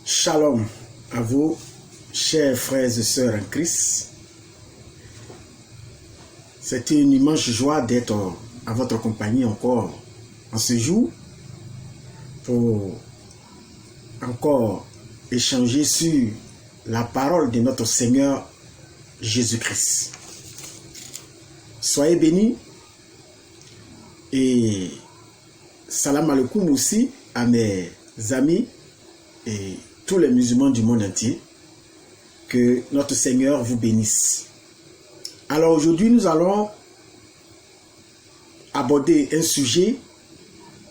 Shalom à vous, chers frères et sœurs en Christ. C'est une immense joie d'être à votre compagnie encore en ce jour pour encore échanger sur la parole de notre Seigneur Jésus-Christ. Soyez bénis et salam alaikum aussi à mes amis et tous les musulmans du monde entier. Que notre Seigneur vous bénisse. Alors aujourd'hui, nous allons aborder un sujet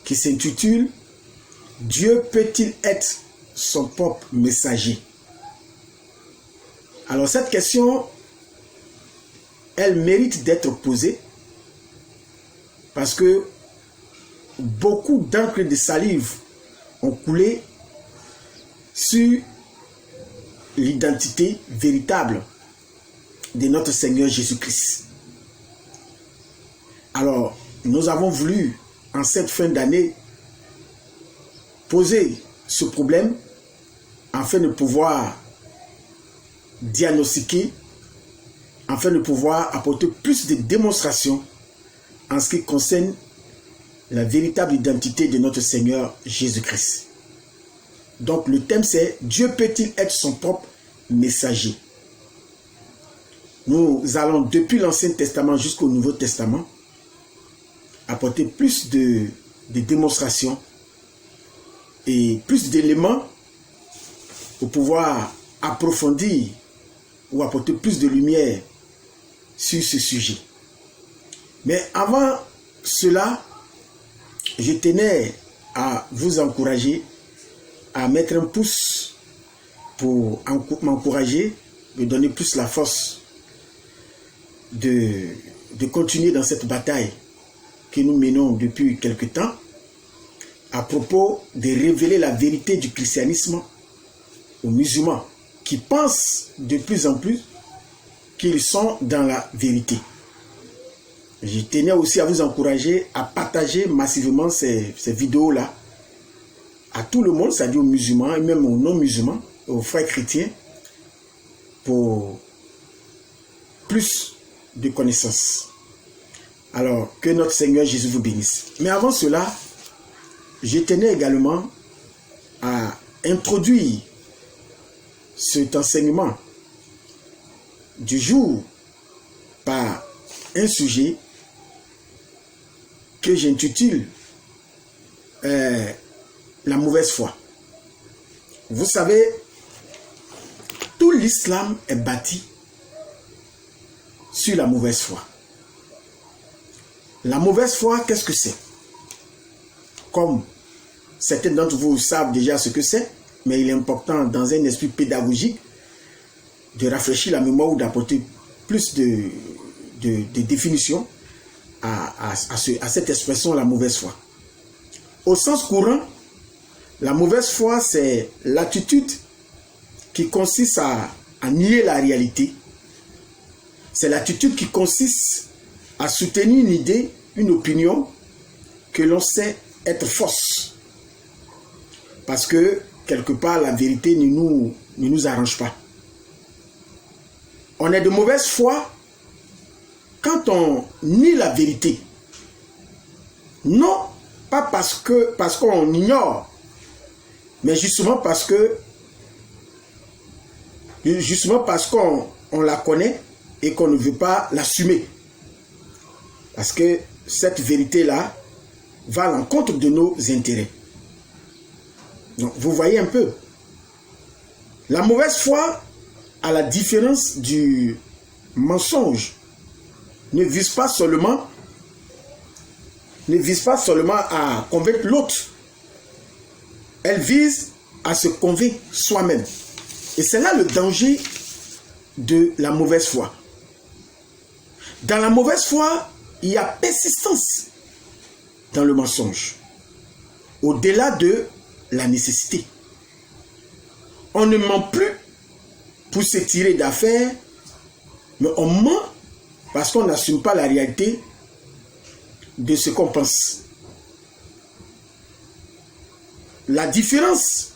qui s'intitule « Dieu peut-il être son propre messager ?» Alors cette question, elle mérite d'être posée parce que beaucoup d'encre de salive ont coulé sur l'identité véritable de notre Seigneur Jésus-Christ. Alors, nous avons voulu, en cette fin d'année, poser ce problème afin de pouvoir diagnostiquer, afin de pouvoir apporter plus de démonstrations en ce qui concerne la véritable identité de notre Seigneur Jésus-Christ. Donc le thème c'est « Dieu peut-il être son propre messager ?» Nous allons depuis l'Ancien Testament jusqu'au Nouveau Testament apporter plus de démonstrations et plus d'éléments pour pouvoir approfondir ou apporter plus de lumière sur ce sujet. Mais avant cela, je tenais à vous encourager à mettre un pouce pour m'encourager, me donner plus la force de continuer dans cette bataille que nous menons depuis quelque temps à propos de révéler la vérité du christianisme aux musulmans qui pensent de plus en plus qu'ils sont dans la vérité. Je tenais aussi à vous encourager à partager massivement ces vidéos-là à tout le monde, c'est-à-dire aux musulmans et même aux non-musulmans, aux frères chrétiens, pour plus de connaissances. Alors, que notre Seigneur Jésus vous bénisse. Mais avant cela, je tenais également à introduire cet enseignement du jour par un sujet que j'intitule la mauvaise foi. Vous savez, tout l'islam est bâti sur la mauvaise foi. La mauvaise foi, qu'est-ce que c'est? Comme certains d'entre vous savent déjà ce que c'est, mais il est important dans un esprit pédagogique de rafraîchir la mémoire ou d'apporter plus de définitions à cette expression, la mauvaise foi. Au sens courant, la mauvaise foi, c'est l'attitude qui consiste à nier la réalité. C'est l'attitude qui consiste à soutenir une idée, une opinion que l'on sait être fausse. Parce que, quelque part, la vérité ne nous arrange pas. On est de mauvaise foi quand on nie la vérité. Non, pas parce qu'on ignore, mais justement parce qu'on la connaît et qu'on ne veut pas l'assumer. Parce que cette vérité-là va à l'encontre de nos intérêts. Donc, vous voyez un peu. La mauvaise foi, à la différence du mensonge, ne vise pas seulement à convaincre l'autre. Elle vise à se convaincre soi-même. Et c'est là le danger de la mauvaise foi. Dans la mauvaise foi, il y a persistance dans le mensonge, au-delà de la nécessité. On ne ment plus pour se tirer d'affaire, mais on ment parce qu'on n'assume pas la réalité de ce qu'on pense. La différence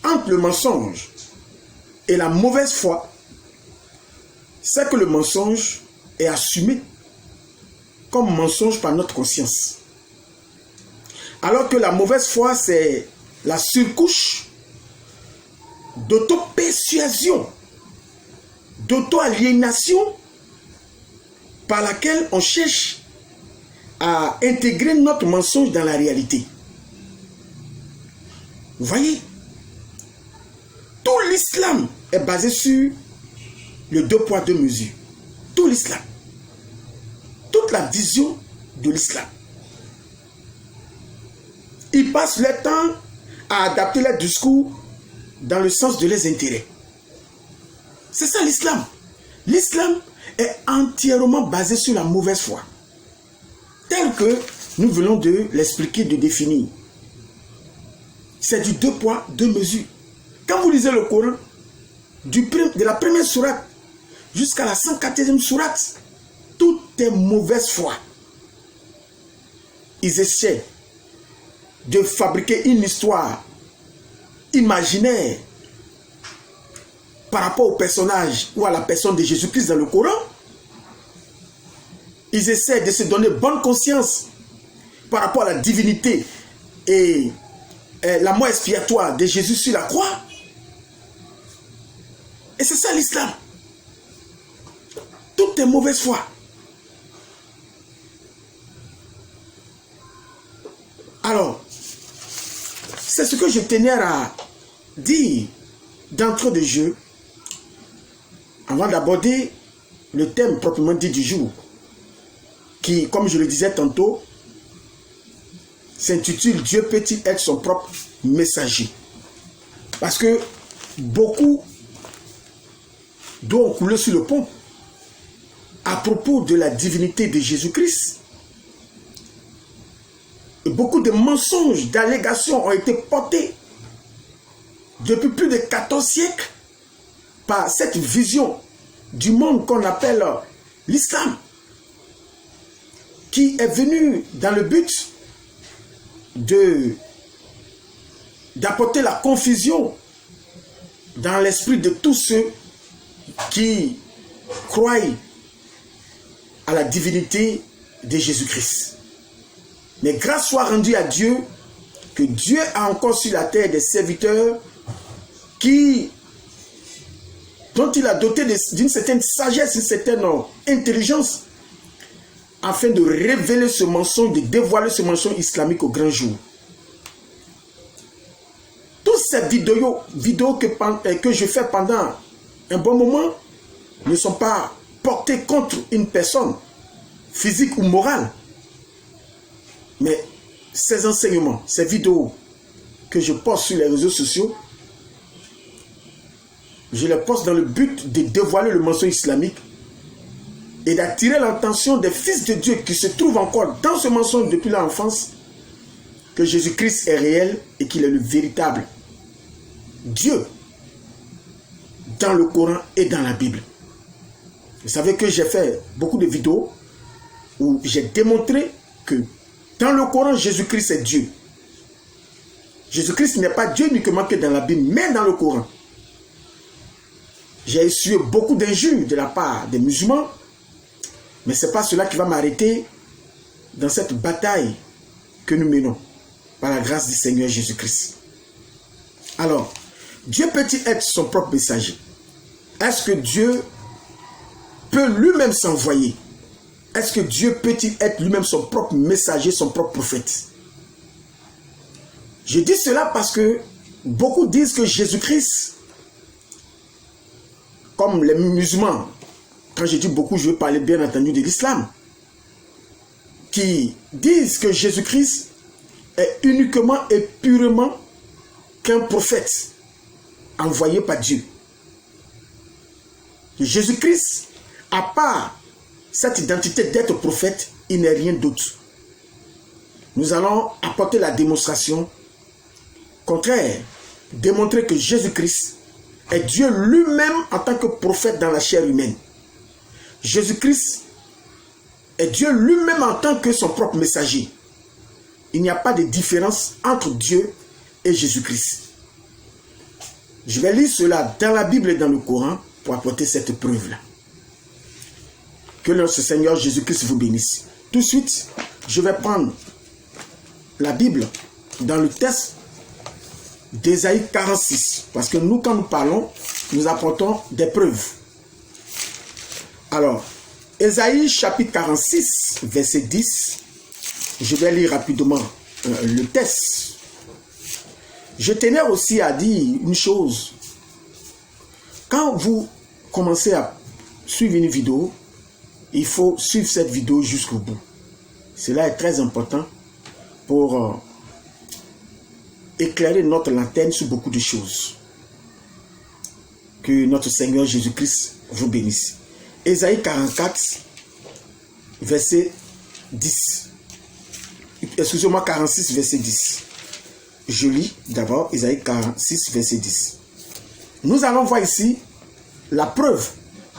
entre le mensonge et la mauvaise foi, c'est que le mensonge est assumé comme mensonge par notre conscience. Alors que la mauvaise foi, c'est la surcouche d'auto-persuasion, d'auto-aliénation par laquelle on cherche à intégrer notre mensonge dans la réalité. Vous voyez, tout l'islam est basé sur le 2 poids 2 mesures. Tout l'islam. Toute la vision de l'islam. Ils passent leur temps à adapter leur discours dans le sens de leurs intérêts. C'est ça l'islam. L'islam est entièrement basé sur la mauvaise foi, tel que nous venons de l'expliquer, de définir. C'est du 2 poids 2 mesures. Quand vous lisez le Coran, de la première sourate jusqu'à la 114e sourate, tout est mauvaise foi. Ils essaient de fabriquer une histoire imaginaire par rapport au personnage ou à la personne de Jésus-Christ dans le Coran. Ils essaient de se donner bonne conscience par rapport à la divinité et la mort expiatoire de Jésus sur la croix. Et c'est ça l'islam. Tout est mauvaise foi. Alors, c'est ce que je tenais à dire d'entrée de jeu avant d'aborder le thème proprement dit du jour, qui, comme je le disais tantôt, s'intitule « Dieu peut-il être son propre messager ?» Parce que beaucoup d'eau ont coulé sur le pont à propos de la divinité de Jésus-Christ. Beaucoup de mensonges, d'allégations ont été portés depuis plus de 14 siècles par cette vision du monde qu'on appelle l'islam, qui est venue dans le but d'apporter la confusion dans l'esprit de tous ceux qui croient à la divinité de Jésus-Christ. Mais grâce soit rendue à Dieu, que Dieu a encore sur la terre des serviteurs dont il a doté d'une certaine sagesse, d'une certaine intelligence, afin de révéler ce mensonge, de dévoiler ce mensonge islamique au grand jour. Toutes ces vidéos que je fais pendant un bon moment ne sont pas portées contre une personne physique ou morale. Mais ces enseignements, ces vidéos que je poste sur les réseaux sociaux, je les poste dans le but de dévoiler le mensonge islamique et d'attirer l'attention des fils de Dieu qui se trouvent encore dans ce mensonge depuis l'enfance, que Jésus-Christ est réel et qu'il est le véritable Dieu dans le Coran et dans la Bible. Vous savez que j'ai fait beaucoup de vidéos où j'ai démontré que dans le Coran, Jésus-Christ est Dieu. Jésus-Christ n'est pas Dieu uniquement que dans la Bible, mais dans le Coran. J'ai essuyé beaucoup d'injures de la part des musulmans, mais ce n'est pas cela qui va m'arrêter dans cette bataille que nous menons par la grâce du Seigneur Jésus-Christ. Alors, Dieu peut-il être son propre messager? Est-ce que Dieu peut lui-même s'envoyer? Est-ce que Dieu peut-il être lui-même son propre messager, son propre prophète? Je dis cela parce que beaucoup disent que Jésus-Christ, comme les musulmans, quand je dis beaucoup, je veux parler bien entendu de l'islam, qui disent que Jésus-Christ est uniquement et purement qu'un prophète envoyé par Dieu. Jésus-Christ, à part cette identité d'être prophète, il n'est rien d'autre. Nous allons apporter la démonstration contraire, démontrer que Jésus-Christ est Dieu lui-même en tant que prophète dans la chair humaine. Jésus-Christ est Dieu lui-même en tant que son propre messager. Il n'y a pas de différence entre Dieu et Jésus-Christ. Je vais lire cela dans la Bible et dans le Coran pour apporter cette preuve-là. Que notre Seigneur Jésus-Christ vous bénisse. Tout de suite, je vais prendre la Bible dans le texte d'Ésaïe 46. Parce que nous, quand nous parlons, nous apportons des preuves. Alors, Ésaïe chapitre 46, verset 10. Je vais lire rapidement le texte. Je tenais aussi à dire une chose. Quand vous commencez à suivre une vidéo, il faut suivre cette vidéo jusqu'au bout. Cela est très important pour éclairer notre lanterne sur beaucoup de choses. Que notre Seigneur Jésus-Christ vous bénisse. Ésaïe 44, verset 10. Excusez-moi, 46, verset 10. Je lis d'abord Ésaïe 46, verset 10. Nous allons voir ici la preuve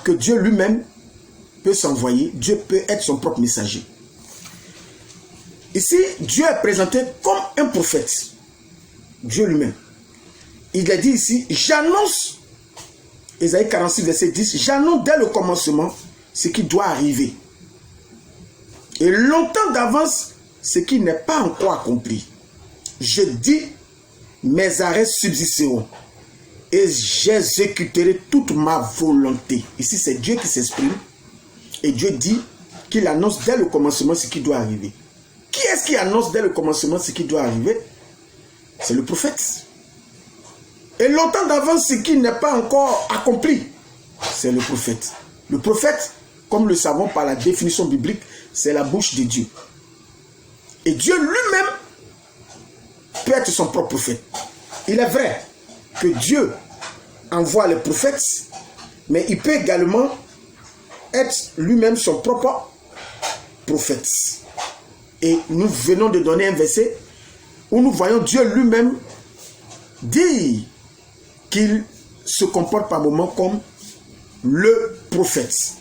que Dieu lui-même peut s'envoyer. Dieu peut être son propre messager. Ici, Dieu est présenté comme un prophète. Dieu lui-même. Il est dit ici, j'annonce, Ésaïe 46, verset 10, j'annonce dès le commencement ce qui doit arriver. Et longtemps d'avance, ce qui n'est pas encore accompli. Je dis, mes arrêts subsisteront et j'exécuterai toute ma volonté. Ici, c'est Dieu qui s'exprime. Et Dieu dit qu'il annonce dès le commencement ce qui doit arriver. Qui est-ce qui annonce dès le commencement ce qui doit arriver? C'est le prophète. Et longtemps d'avance, ce qui n'est pas encore accompli, c'est le prophète. Le prophète, comme le savons par la définition biblique, c'est la bouche de Dieu. Et Dieu lui-même peut être son propre prophète. Il est vrai que Dieu envoie les prophètes, mais il peut également être lui-même son propre prophète. Et nous venons de donner un verset où nous voyons Dieu lui-même dire qu'il se comporte par moments comme le prophète.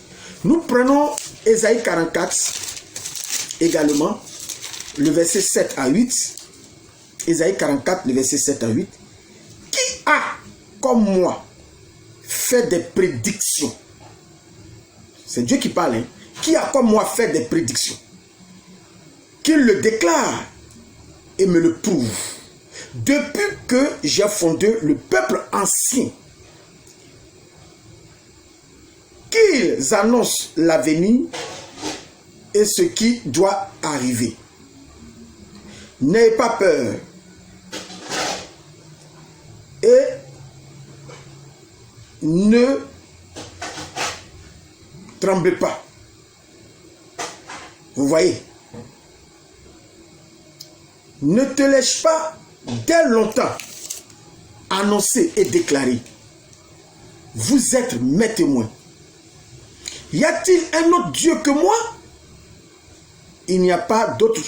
Nous prenons Ésaïe 44 également, le verset 7 à 8. Ésaïe 44, le verset 7 à 8. Qui a, comme moi, fait des prédictions? C'est Dieu qui parle. Hein? Qui a, comme moi, fait des prédictions? Qu'il le déclare et me le prouve. Depuis que j'ai fondé le peuple ancien, qu'ils annoncent l'avenir et ce qui doit arriver. N'ayez pas peur et ne tremblez pas. Vous voyez, ne te laisse pas dès longtemps annoncer et déclarer. Vous êtes mes témoins. Y a-t-il un autre Dieu que moi? Il n'y a pas d'autre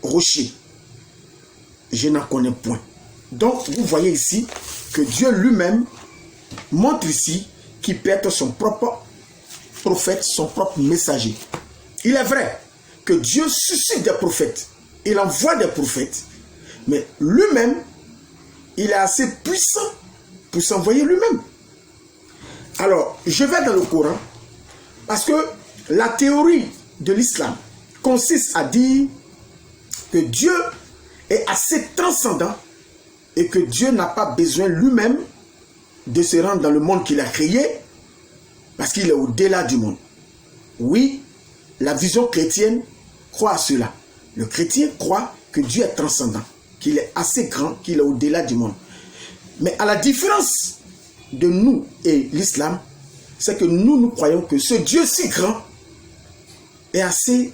rocher. Je n'en connais point. Donc, vous voyez ici que Dieu lui-même montre ici qu'il peut être son propre prophète, son propre messager. Il est vrai que Dieu suscite des prophètes. Il envoie des prophètes. Mais lui-même, il est assez puissant pour s'envoyer lui-même. Alors, je vais dans le Coran parce que la théorie de l'islam consiste à dire que Dieu est assez transcendant et que Dieu n'a pas besoin lui-même de se rendre dans le monde qu'il a créé parce qu'il est au-delà du monde. Oui, la vision chrétienne croit à cela. Le chrétien croit que Dieu est transcendant, qu'il est assez grand, qu'il est au-delà du monde. Mais à la différence de nous et l'islam, c'est que nous croyons que ce Dieu si grand est assez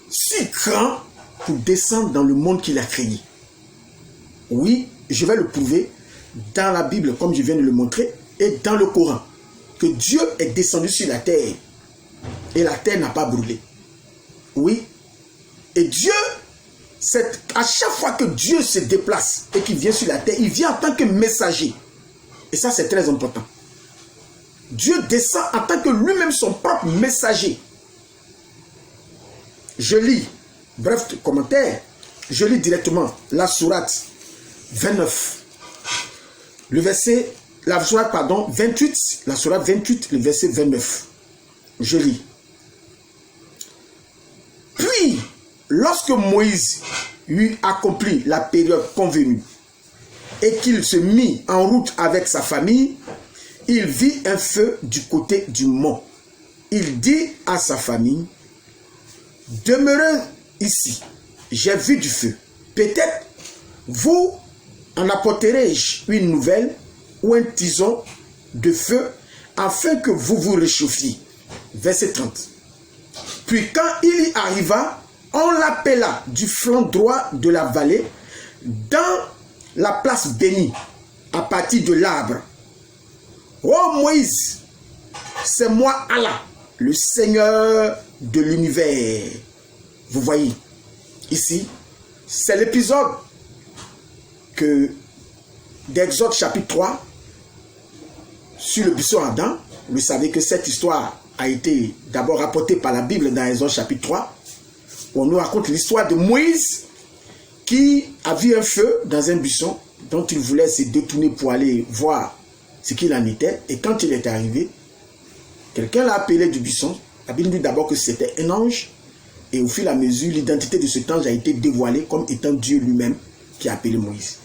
si grand pour descendre dans le monde qu'il a créé. Oui, je vais le prouver dans la Bible, comme je viens de le montrer, et dans le Coran, que Dieu est descendu sur la terre et la terre n'a pas brûlé. Oui, et Dieu, à chaque fois que Dieu se déplace et qu'il vient sur la terre, il vient en tant que messager. Et ça, c'est très important. Dieu descend en tant que lui-même son propre messager. Je lis, bref commentaire, je lis directement la sourate 29. la sourate, pardon, 28, la sourate 28, le verset 29. Je lis. Puis, lorsque Moïse eut accompli la période convenue et qu'il se mit en route avec sa famille, il vit un feu du côté du mont. Il dit à sa famille, « Demeurez ici, j'ai vu du feu. Peut-être vous en apporterai-je une nouvelle ou un tison de feu afin que vous vous réchauffiez. » Verset 30. Puis quand il y arriva, on l'appela du flanc droit de la vallée dans la place bénie à partir de l'arbre. « Oh Moïse, c'est moi Allah, le Seigneur de l'univers. » Vous voyez, ici, c'est l'épisode d'Exode chapitre 3 sur le buisson ardent. Vous savez que cette histoire a été d'abord rapportée par la Bible dans Exode chapitre 3. On nous raconte l'histoire de Moïse qui a vu un feu dans un buisson dont il voulait se détourner pour aller voir ce qu'il en était. Et quand il est arrivé, quelqu'un l'a appelé du buisson. La Bible dit d'abord que c'était un ange. Et au fur et à mesure, l'identité de cet ange a été dévoilée comme étant Dieu lui-même qui a appelé Moïse.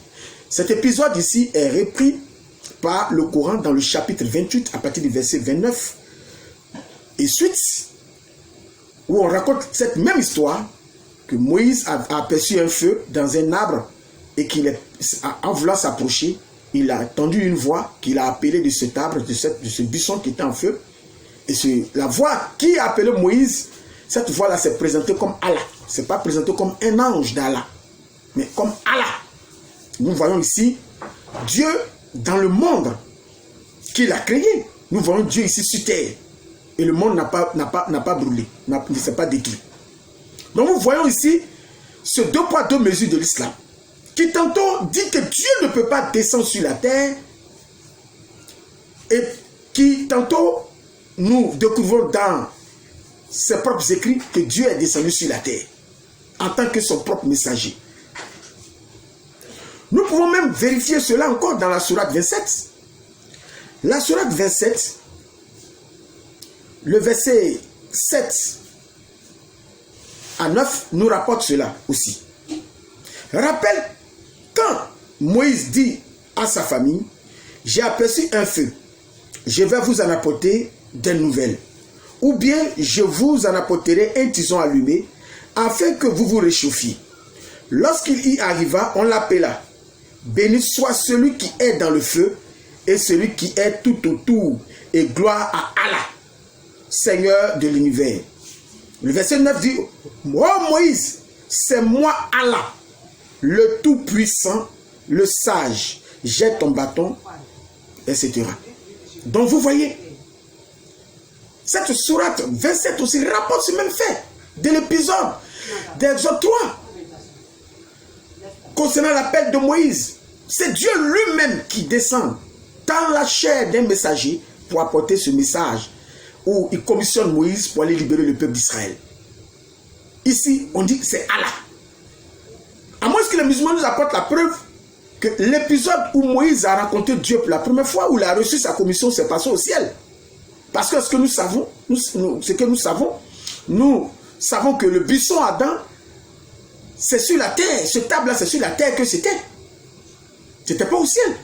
Cet épisode ici est repris par le Coran dans le chapitre 28 à partir du verset 29 et suite, où on raconte cette même histoire que Moïse a aperçu un feu dans un arbre et en voulant s'approcher, il a entendu une voix qu'il a appelée de cet arbre, de ce buisson qui était en feu. Et la voix qui a appelé Moïse, cette voix-là s'est présentée comme Allah. Ce n'est pas présenté comme un ange d'Allah, mais comme Allah. Nous voyons ici Dieu dans le monde qu'il a créé. Nous voyons Dieu ici sur terre. Et le monde n'a pas brûlé, ne s'est pas détruit. Donc nous voyons ici ce deux poids, deux mesures de l'islam, qui tantôt dit que Dieu ne peut pas descendre sur la terre, et qui tantôt nous découvrons dans ses propres écrits que Dieu est descendu sur la terre en tant que son propre messager. Nous pouvons même vérifier cela encore dans la sourate 27. La sourate 27, le verset 7 à 9 nous rapporte cela aussi. Rappelle quand Moïse dit à sa famille, « J'ai aperçu un feu, je vais vous en apporter des nouvelles. Ou bien je vous en apporterai un tison allumé, afin que vous vous réchauffiez. » Lorsqu'il y arriva, on l'appela. « Béni soit celui qui est dans le feu, et celui qui est tout autour, et gloire à Allah, Seigneur de l'univers. » Le verset 9 dit, « Oh Moïse, c'est moi Allah, le Tout-Puissant, le Sage, jette ton bâton, etc. » Donc vous voyez, cette sourate 27 aussi rapporte ce même fait de l'épisode d'Exode 3 concernant l'appel de Moïse. C'est Dieu lui-même qui descend dans la chair d'un messager pour apporter ce message où il commissionne Moïse pour aller libérer le peuple d'Israël. Ici, on dit que c'est Allah. À moins que les musulmans nous apportent la preuve que l'épisode où Moïse a rencontré Dieu pour la première fois, où il a reçu sa commission, s'est passé au ciel. Parce que ce que nous savons, nous savons que le buisson Adam, c'est sur la terre. Ce table-là, c'est sur la terre que c'était. C'était pas au ciel.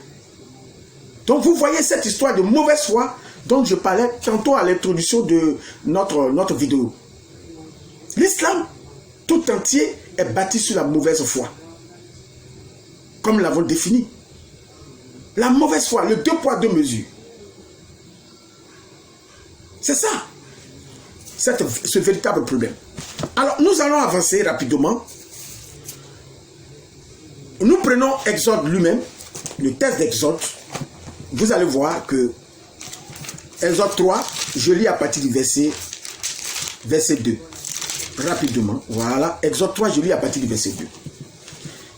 Donc vous voyez cette histoire de mauvaise foi dont je parlais tantôt à l'introduction de notre vidéo. L'islam tout entier est bâti sur la mauvaise foi. Comme nous l'avons défini. La mauvaise foi, le deux poids, deux mesures. C'est ça, ce véritable problème. Alors, nous allons avancer rapidement. Nous prenons Exode lui-même, le texte d'Exode. Vous allez voir que Exode 3, je lis à partir du verset 2. Rapidement, voilà. Exode 3, je lis à partir du verset 2.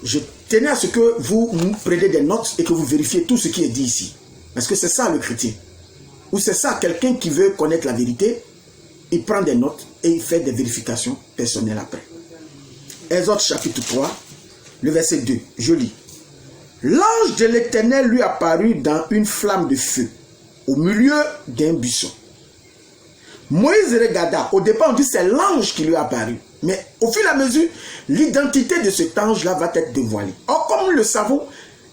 Je tenais à ce que vous preniez des notes et que vous vérifiez tout ce qui est dit ici. Parce que c'est ça le chrétien. Ou c'est ça, quelqu'un qui veut connaître la vérité, il prend des notes et il fait des vérifications personnelles après. Exode chapitre 3, le verset 2, je lis. L'ange de l'Éternel lui apparut dans une flamme de feu, au milieu d'un buisson. Moïse regarda. Au départ, on dit c'est l'ange qui lui est apparu. Mais au fur et à mesure, l'identité de cet ange-là va être dévoilée. Or, comme nous le savons,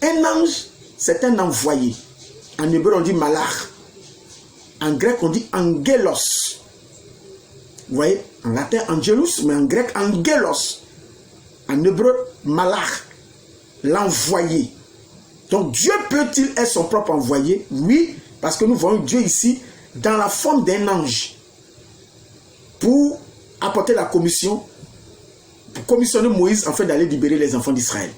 un ange, c'est un envoyé. En hébreu, on dit malach. En grec, on dit angelos. Vous voyez, en latin, angelus, mais en grec, angelos. En hébreu, malach. L'envoyé. Donc, Dieu peut-il être son propre envoyé? Oui, parce que nous voyons Dieu ici dans la forme d'un ange. Pour apporter la commission, pour commissionner Moïse afin d'aller libérer les enfants d'Israël.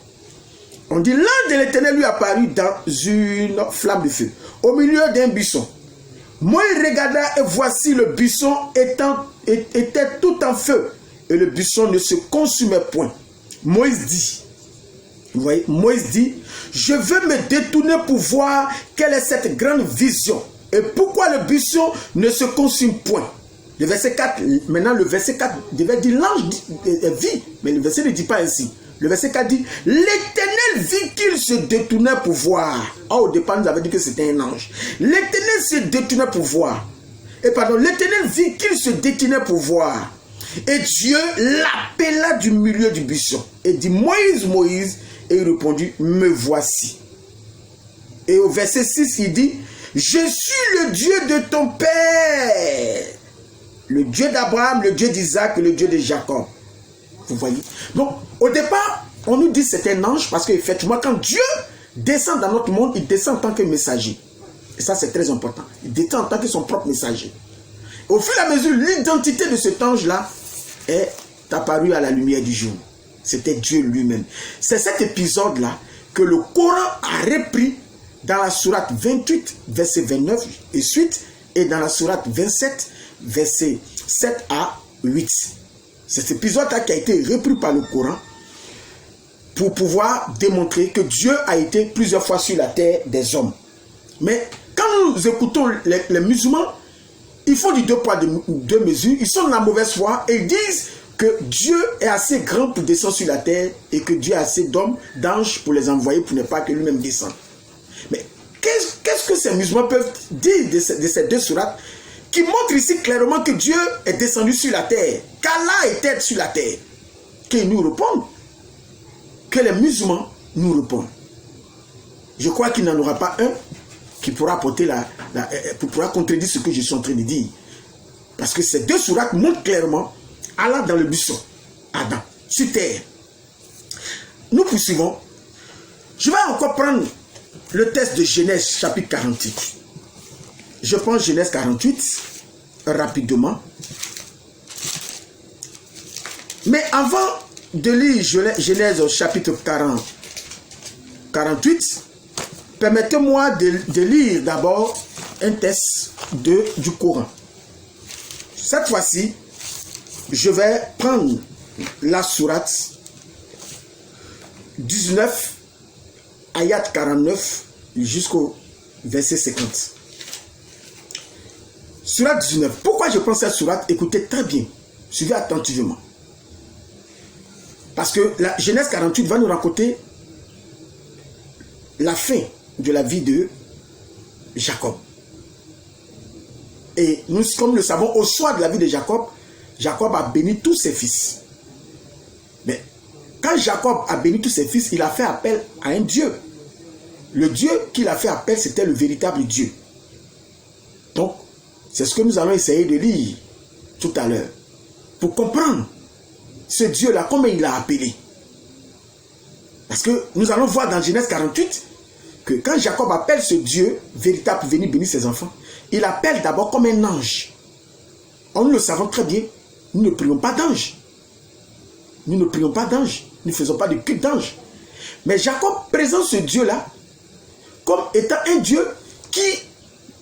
On dit, l'ange de l'Éternel lui apparut dans une flamme de feu, au milieu d'un buisson. Moïse regarda et voici le buisson était tout en feu et le buisson ne se consumait point. Moïse dit, vous voyez, Moïse dit, je veux me détourner pour voir quelle est cette grande vision et pourquoi le buisson ne se consume point. Le verset 4, maintenant le verset 4 devait dire l'ange vit, mais le verset ne dit pas ainsi. Le verset 4 dit, l'Éternel vit qu'il se détournait pour voir. Au départ, nous avons dit que c'était un ange. L'Éternel se détournait pour voir. Et pardon, l'Éternel vit qu'il se détournait pour voir. Et Dieu l'appela du milieu du buisson. Et dit, Moïse, Moïse. Et il répondit, me voici. Et au verset 6, il dit, je suis le Dieu de ton père. Le Dieu d'Abraham, le Dieu d'Isaac et le Dieu de Jacob. Vous voyez? Donc, au départ, on nous dit que c'est un ange parce qu'effectivement, quand Dieu descend dans notre monde, il descend en tant que messager. Et ça, c'est très important. Il descend en tant que son propre messager. Au fur et à mesure, l'identité de cet ange-là est apparue à la lumière du jour. C'était Dieu lui-même. C'est cet épisode-là que le Coran a repris dans la sourate 28, verset 29 et suite, et dans la sourate 27, verset 7 à 8. C'est cet épisode-là qui a été repris par le Coran pour pouvoir démontrer que Dieu a été plusieurs fois sur la terre des hommes. Mais quand nous écoutons les musulmans, ils font du deux poids, deux mesures, ils sont dans la mauvaise foi et ils disent que Dieu est assez grand pour descendre sur la terre et que Dieu a assez d'hommes, d'anges pour les envoyer pour ne pas que lui-même descende. Mais qu'est-ce que ces musulmans peuvent dire de ces deux sourates qui montrent ici clairement que Dieu est descendu sur la terre, qu'Allah était sur la terre? Qu'ils nous répondent, que les musulmans nous répondent. Je crois qu'il n'y en aura pas un qui pourra apporter pourra contredire ce que je suis en train de dire. Parce que ces deux sourates montrent clairement Allah dans le buisson, Adam, sur terre. Nous poursuivons. Je vais encore prendre le texte de Genèse chapitre 48. Je prends Genèse 48 rapidement. Mais avant de lire Genèse chapitre 48, permettez-moi de lire d'abord un texte du Coran. Cette fois-ci, je vais prendre la sourate 19, ayat 49 jusqu'au verset 50. Sourate 19. Pourquoi je prends cette sourate? Écoutez très bien. Suivez attentivement. Parce que la Genèse 48 va nous raconter la fin de la vie de Jacob. Et nous, comme nous le savons, au soir de la vie de Jacob, Jacob a béni tous ses fils. Mais quand Jacob a béni tous ses fils, il a fait appel à un Dieu. Le Dieu qu'il a fait appel, c'était le véritable Dieu. Donc, c'est ce que nous allons essayer de lire tout à l'heure. Pour comprendre ce Dieu-là, comment il l'a appelé. Parce que nous allons voir dans Genèse 48 que quand Jacob appelle ce Dieu véritable pour venir bénir ses enfants, il appelle d'abord comme un ange. Or, nous le savons très bien, nous ne prions pas d'ange. Nous ne prions pas d'ange. Nous ne faisons pas de culte d'ange. Mais Jacob présente ce Dieu-là comme étant un Dieu qui,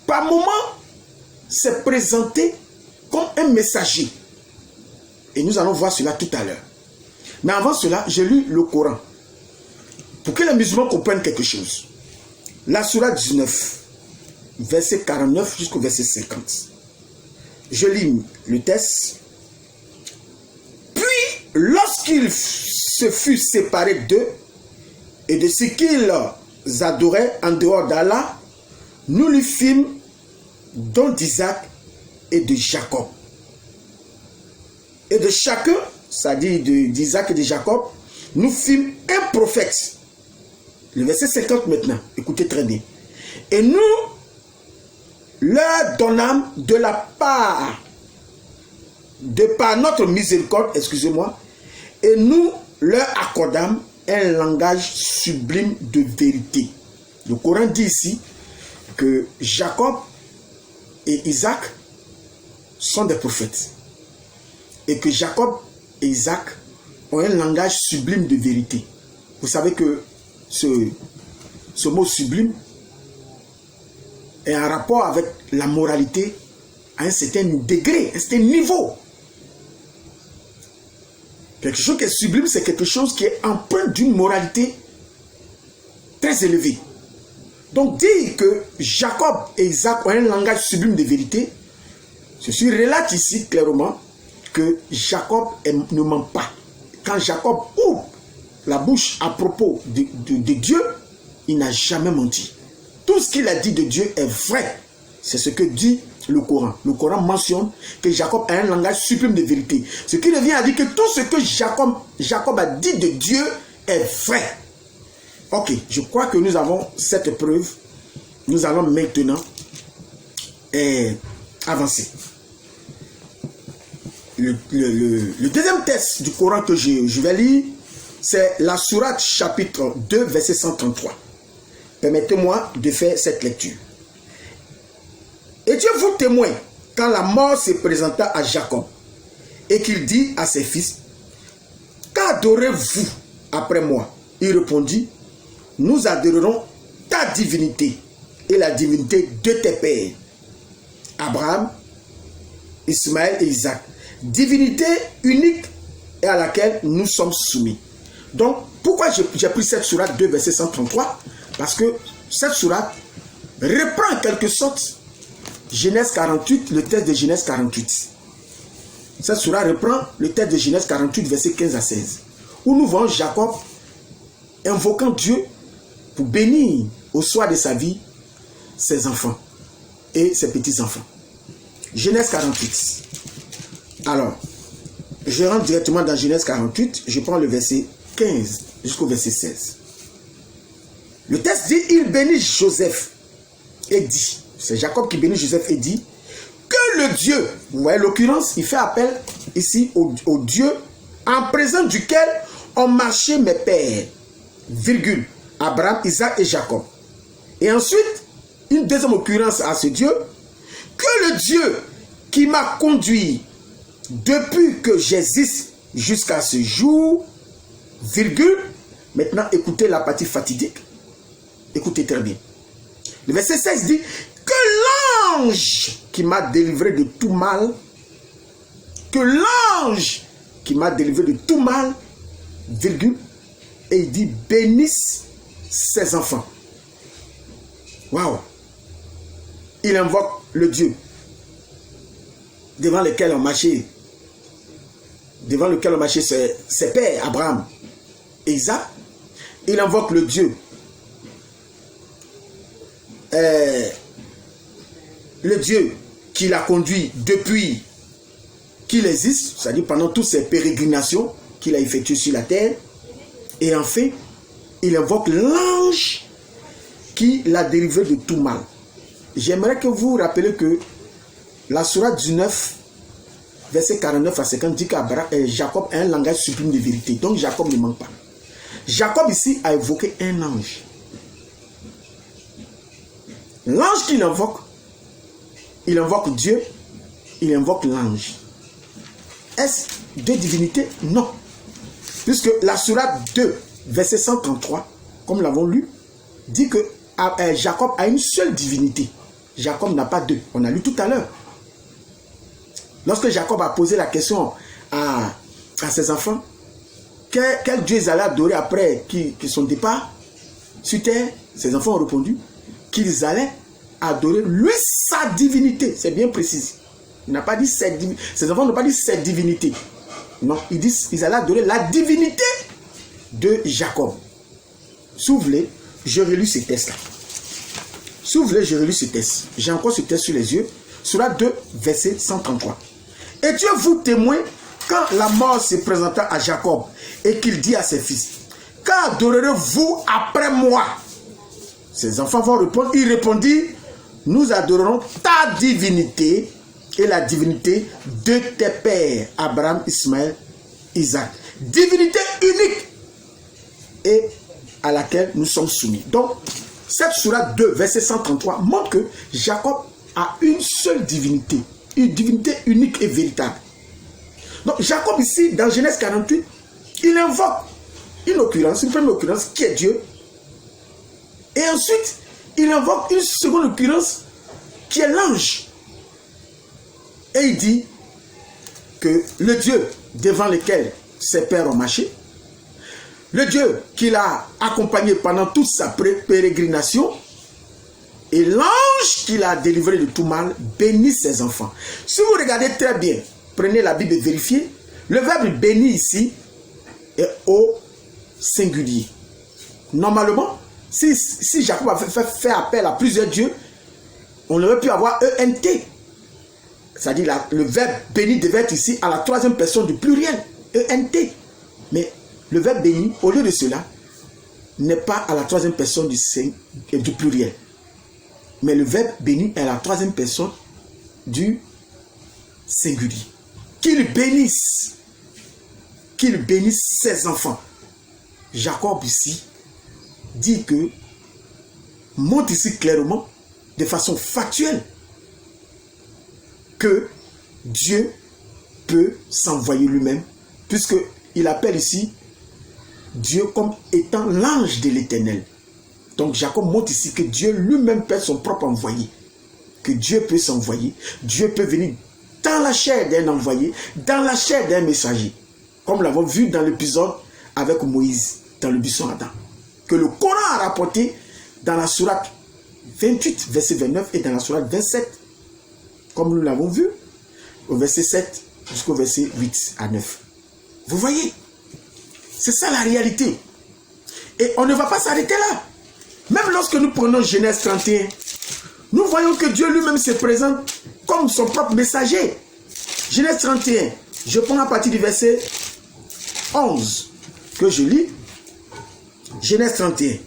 par moment, s'est présenté comme un messager. Et nous allons voir cela tout à l'heure. Mais avant cela, j'ai lu le Coran. Pour que les musulmans comprennent quelque chose. La sourate 19, verset 49 jusqu'au verset 50. Je lis le texte. Puis, lorsqu'il se fut séparé d'eux et de ce qu'il adoraient en dehors d'Allah, nous lui fîmes don d'Isaac et de Jacob. Et de chacun, c'est-à-dire d'Isaac et de Jacob, nous fîmes un prophète. Le verset 50 maintenant, écoutez très bien. Et nous leur donnâmes de par notre miséricorde, excusez-moi, et nous leur accordâmes un langage sublime de vérité. Le Coran dit ici que Jacob et Isaac sont des prophètes. Et que Jacob et Isaac ont un langage sublime de vérité. Vous savez que ce mot sublime est en rapport avec la moralité à un certain degré, à un certain niveau. Quelque chose qui est sublime, c'est quelque chose qui est empreint d'une moralité très élevée. Donc dire que Jacob et Isaac ont un langage sublime de vérité, ceci relate ici clairement que Jacob ne ment pas. Quand Jacob ouvre la bouche à propos de Dieu, il n'a jamais menti. Tout ce qu'il a dit de Dieu est vrai. C'est ce que dit le Coran. Le Coran mentionne que Jacob a un langage sublime de vérité. Ce qui revient à dire que tout ce que Jacob a dit de Dieu est vrai. Ok, je crois que nous avons cette preuve. Nous allons maintenant avancer. Le deuxième texte du Coran que je vais lire, c'est la sourate chapitre 2, verset 133. Permettez-moi de faire cette lecture. Et Dieu vous témoigne quand la mort se présenta à Jacob et qu'il dit à ses fils, qu'adorez-vous après moi? Il répondit, nous adorerons ta divinité et la divinité de tes pères, Abraham, Ismaël et Isaac. Divinité unique et à laquelle nous sommes soumis. Donc, pourquoi j'ai pris cette sourate 2, verset 133? Parce que cette sourate reprend en quelque sorte Genèse 48, le texte de Genèse 48. Cette sourate reprend le texte de Genèse 48, verset 15 à 16. Où nous voyons Jacob invoquant Dieu pour bénir au soir de sa vie ses enfants et ses petits-enfants. Genèse 48. Alors, je rentre directement dans Genèse 48, je prends le verset 15 jusqu'au verset 16. Le texte dit, il bénit Joseph et dit, c'est Jacob qui bénit Joseph et dit, que le Dieu, vous voyez l'occurrence, il fait appel ici au Dieu en présence duquel ont marché mes pères, virgule, Abraham, Isaac et Jacob. Et ensuite, une deuxième occurrence à ce Dieu, que le Dieu qui m'a conduit depuis que j'existe jusqu'à ce jour, virgule, maintenant écoutez la partie fatidique, écoutez très bien. Le verset 16 dit, que l'ange qui m'a délivré de tout mal, que l'ange qui m'a délivré de tout mal, virgule, et il dit, bénisse ses enfants. Waouh! Il invoque le Dieu devant lequel ont marché ses pères, Abraham et Isaac. Il invoque le Dieu, qui l'a conduit depuis qu'il existe, c'est-à-dire pendant toutes ces pérégrinations qu'il a effectuées sur la terre. Et enfin, il invoque l'ange qui l'a délivré de tout mal. J'aimerais que vous vous rappeliez que la sourate 19, verset 49 à 50, dit que Jacob a un langage sublime de vérité. Donc Jacob ne ment pas. Jacob ici a évoqué un ange. L'ange qu'il invoque, il invoque Dieu, il invoque l'ange. Est-ce deux divinités? Non. Puisque la sourate 2, verset 133, comme nous l'avons lu, dit que Jacob a une seule divinité. Jacob n'a pas deux. On a lu tout à l'heure. Lorsque Jacob a posé la question à ses enfants, quel Dieu ils allaient adorer après son départ sur terre, ses enfants ont répondu qu'ils allaient adorer lui, sa divinité. C'est bien précis. Il n'a pas dit ses enfants n'ont pas dit cette divinité. Non, ils allaient adorer la divinité de Jacob. Si vous voulez, je relis ce texte-là. Si vous voulez, je relis ce texte. J'ai encore ce texte sur les yeux. Surat 2, verset 133. Et Dieu vous témoigne quand la mort se présenta à Jacob et qu'il dit à ses fils, qu'adorerez-vous après moi? Ses enfants vont répondre. Il répondit, nous adorerons ta divinité et la divinité de tes pères, Abraham, Ismaël, Isaac. Divinité unique et à laquelle nous sommes soumis. Donc, cette sourate 2, verset 133 montre que Jacob a une seule divinité, une divinité unique et véritable. Donc, Jacob ici, dans Genèse 48, il invoque une occurrence, une première occurrence qui est Dieu. Et ensuite, il invoque une seconde occurrence qui est l'ange. Et il dit que le Dieu devant lequel ses pères ont marché, le Dieu qu'il a accompagné pendant toute sa pérégrination, et l'ange qu'il a délivré de tout mal, bénit ses enfants. Si vous regardez très bien, prenez la Bible et vérifiez, le verbe béni ici est au singulier. Normalement, si Jacob avait fait appel à plusieurs dieux, on aurait pu avoir ENT. C'est-à-dire le verbe béni devait être ici à la troisième personne du pluriel, ENT. Mais le verbe béni, au lieu de cela, n'est pas à la troisième personne du pluriel. Mais le verbe béni est à la troisième personne du singulier. Qu'il bénisse ses enfants. Jacob ici dit que, montre ici clairement, de façon factuelle, que Dieu peut s'envoyer lui-même, puisqu'il appelle ici Dieu comme étant l'ange de l'Éternel. Donc Jacob montre ici que Dieu lui-même peut être son propre envoyé. Que Dieu peut s'envoyer. Dieu peut venir dans la chair d'un envoyé, dans la chair d'un messager. Comme nous l'avons vu dans l'épisode avec Moïse, dans le buisson Adam. Que le Coran a rapporté dans la sourate 28, verset 29 et dans la sourate 27. Comme nous l'avons vu, au verset 7 jusqu'au verset 8 à 9. Vous voyez? C'est ça la réalité. Et on ne va pas s'arrêter là. Même lorsque nous prenons Genèse 31, nous voyons que Dieu lui-même se présente comme son propre messager. Genèse 31, je prends à partir du verset 11 que je lis. Genèse 31.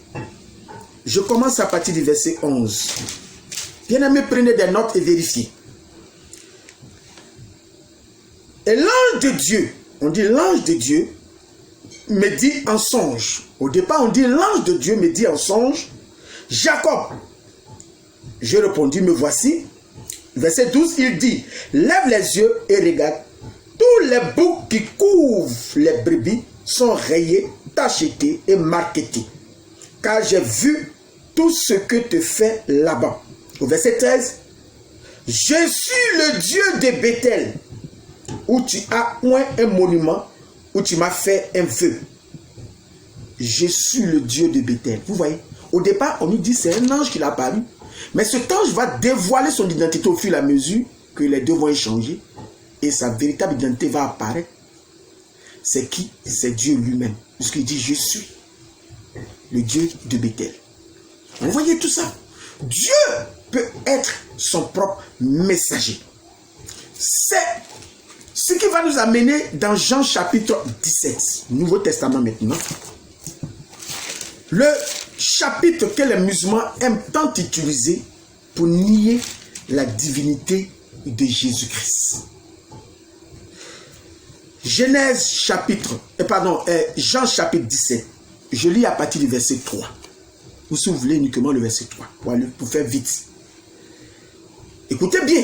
Je commence à partir du verset 11. Bien-aimés, prenez des notes et vérifiez. Et l'ange de Dieu, on dit l'ange de Dieu, me dit en songe. Au départ, on dit l'ange de Dieu me dit en songe, Jacob. Je répondis, me voici. Verset 12, il dit, lève les yeux et regarde. Tous les boucs qui couvrent les brebis sont rayés, tachetés et marquetés. Car j'ai vu tout ce que te fait Laban. Au verset 13, je suis le Dieu de Bethel, où tu as oint un monument, où tu m'as fait un vœu. Je suis le Dieu de Bethel. Vous voyez, au départ, on nous dit c'est un ange qui l'a apparu. Mais cet ange va dévoiler son identité au fur et à mesure que les deux vont échanger. Et sa véritable identité va apparaître. C'est qui? C'est Dieu lui-même. Puisqu'il dit, je suis le Dieu de Bethel. Vous voyez tout ça? Dieu peut être son propre messager. C'est ce qui va nous amener dans Jean chapitre 17, Nouveau Testament maintenant. Le chapitre que les musulmans aiment tant utiliser pour nier la divinité de Jésus-Christ. Jean chapitre 17. Je lis à partir du verset 3. Ou si vous voulez uniquement le verset 3, pour faire vite. Écoutez bien,